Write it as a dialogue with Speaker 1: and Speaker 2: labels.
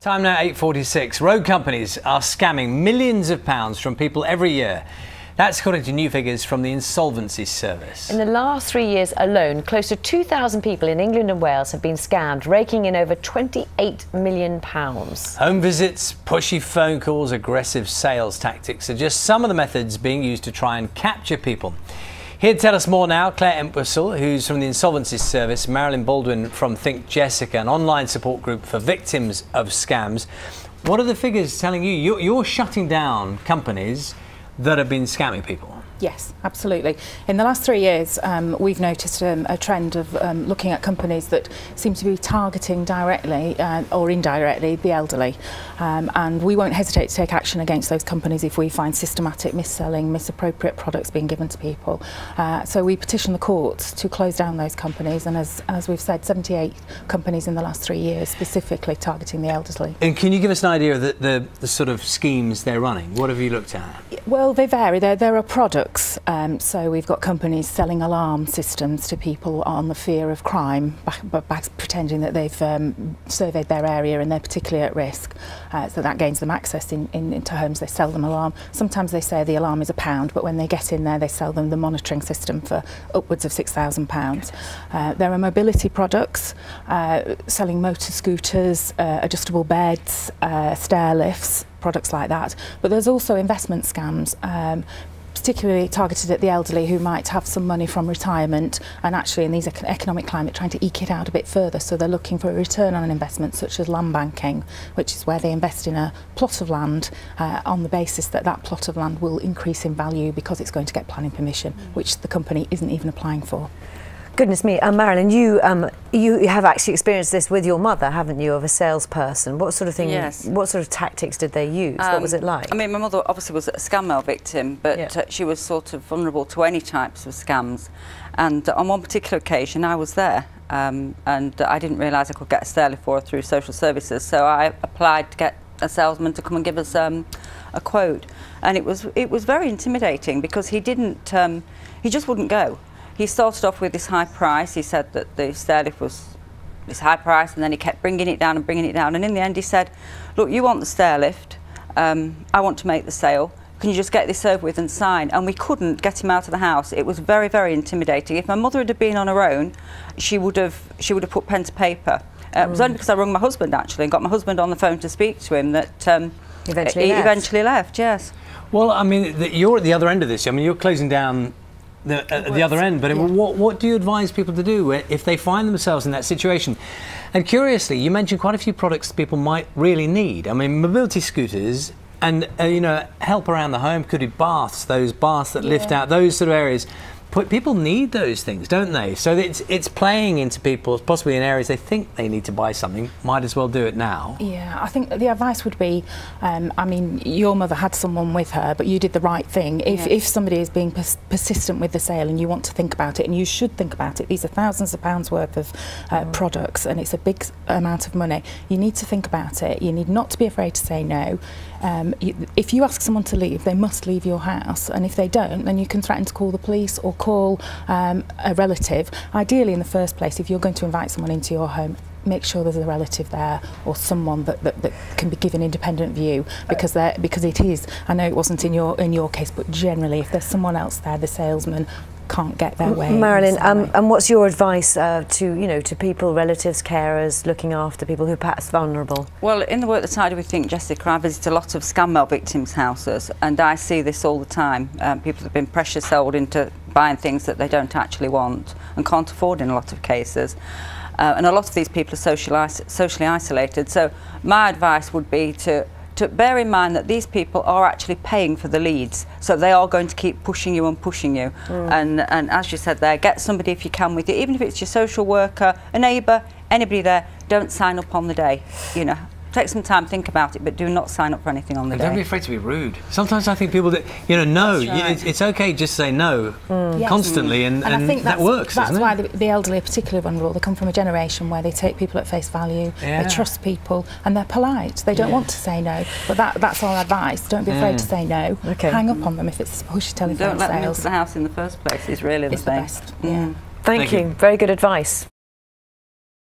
Speaker 1: Time now 8:46. Road companies are scamming millions of pounds from people every year. That's according to new figures from the Insolvency service.
Speaker 2: In the last 3 years alone, close to 2,000 people in England and Wales have been scammed, raking in over £28 million.
Speaker 1: Home visits, pushy phone calls, aggressive sales tactics are just some of the methods being used to try and capture people. Here to tell us more now, Claire Entwistle, who's from the Insolvency service, Marilyn Baldwin from Think Jessica, an online support group for victims of scams. What are the figures telling you? You're shutting down companies that have been scamming people.
Speaker 3: Yes, absolutely. In the last 3 years, we've noticed a trend of looking at companies that seem to be targeting directly or indirectly the elderly. And we won't hesitate to take action against those companies if we find systematic mis-selling, misappropriate products being given to people. So we petition the courts to close down those companies, and as we've said, 78 companies in the last 3 years specifically targeting the elderly.
Speaker 1: And can you give us an idea of the sort of schemes they're running? What have you looked at?
Speaker 3: Well, they vary. There are products. So we've got companies selling alarm systems to people on the fear of crime, pretending that they've surveyed their area and they're particularly at risk. So that gains them access into homes. They sell them alarm. Sometimes they say the alarm is £1, but when they get in there, they sell them the monitoring system for upwards of £6,000. There are mobility products, selling motor scooters, adjustable beds, stair lifts, products like that. But there's also investment scams, particularly targeted at the elderly who might have some money from retirement and actually in these economic climate trying to eke it out a bit further, so they're looking for a return on an investment such as land banking, which is where they invest in a plot of land on the basis that that plot of land will increase in value because it's going to get planning permission, which the company isn't even applying for.
Speaker 2: Goodness me, Marilyn, you have actually experienced this with your mother, haven't you, of a salesperson? What sort of thing?
Speaker 4: Yes.
Speaker 2: What sort of tactics did they use? What was it like?
Speaker 4: I mean, my mother obviously was a scam mail victim, but she was sort of vulnerable to any types of scams. And on one particular occasion, I was there, and I didn't realise I could get a stair lift for her through social services, so I applied to get a salesman to come and give us a quote. And it was very intimidating because he just wouldn't go. He started off with this high price. He said that the stair lift was this high price, and then he kept bringing it down and bringing it down. And in the end, he said, "Look, you want the stair lift. I want to make the sale. Can you just get this over with and sign?" And we couldn't get him out of the house. It was very, very intimidating. If my mother had been on her own, she would have put pen to paper. It was only because I rang my husband actually and got my husband on the phone to speak to him that he eventually left. Yes.
Speaker 1: Well, I mean, you're at the other end of this. I mean, you're closing down at the other end, but what do you advise people to do if they find themselves in that situation? And curiously, you mentioned quite a few products people might really need. I mean, mobility scooters and you know, help around the home, could be baths, those baths that lift out, those sort of areas. People need those things, don't they? So it's playing into people, possibly in areas they think they need to buy something. Might as well do it now.
Speaker 3: Yeah, I think the advice would be, I mean, your mother had someone with her, but you did the right thing. If somebody is being persistent with the sale and you want to think about it, and you should think about it, these are thousands of pounds worth of products, and it's a big amount of money. You need to think about it. You need not to be afraid to say no. If you ask someone to leave, they must leave your house, and if they don't, then you can threaten to call the police or call a relative. Ideally, in the first place, if you're going to invite someone into your home, make sure there's a relative there or someone that can be given independent view, because it is. I know it wasn't in your case, but generally, if there's someone else there, the salesman can't get their way.
Speaker 2: Marilyn, and what's your advice to people, relatives, carers, looking after people who are perhaps vulnerable?
Speaker 4: Well, in the work that I do with Think Jessica, I visit a lot of scam mail victims' houses, and I see this all the time. People have been pressure sold into buying things that they don't actually want and can't afford in a lot of cases. And a lot of these people are socially isolated. So my advice would be to bear in mind that these people are actually paying for the leads, so they are going to keep pushing you and pushing you. And as you said there, get somebody if you can with you, even if it's your social worker, a neighbour, anybody there. Don't sign up on the day. You know, take some time, think about it, but do not sign up for anything on the day.
Speaker 1: Don't be afraid to be rude. Sometimes I think people that, you know, no, it's okay just to say no constantly, and I think that works,
Speaker 3: that's
Speaker 1: doesn't it?
Speaker 3: why the elderly are particularly vulnerable. They come from a generation where they take people at face value, they trust people, and they're polite. They don't want to say no, but that's our advice. Don't be afraid to say no. Hang up on them if it's pushy telephone sales.
Speaker 4: Don't let them into the house in the first place is really the thing.
Speaker 3: It's the best.
Speaker 2: Thank you. Very good advice.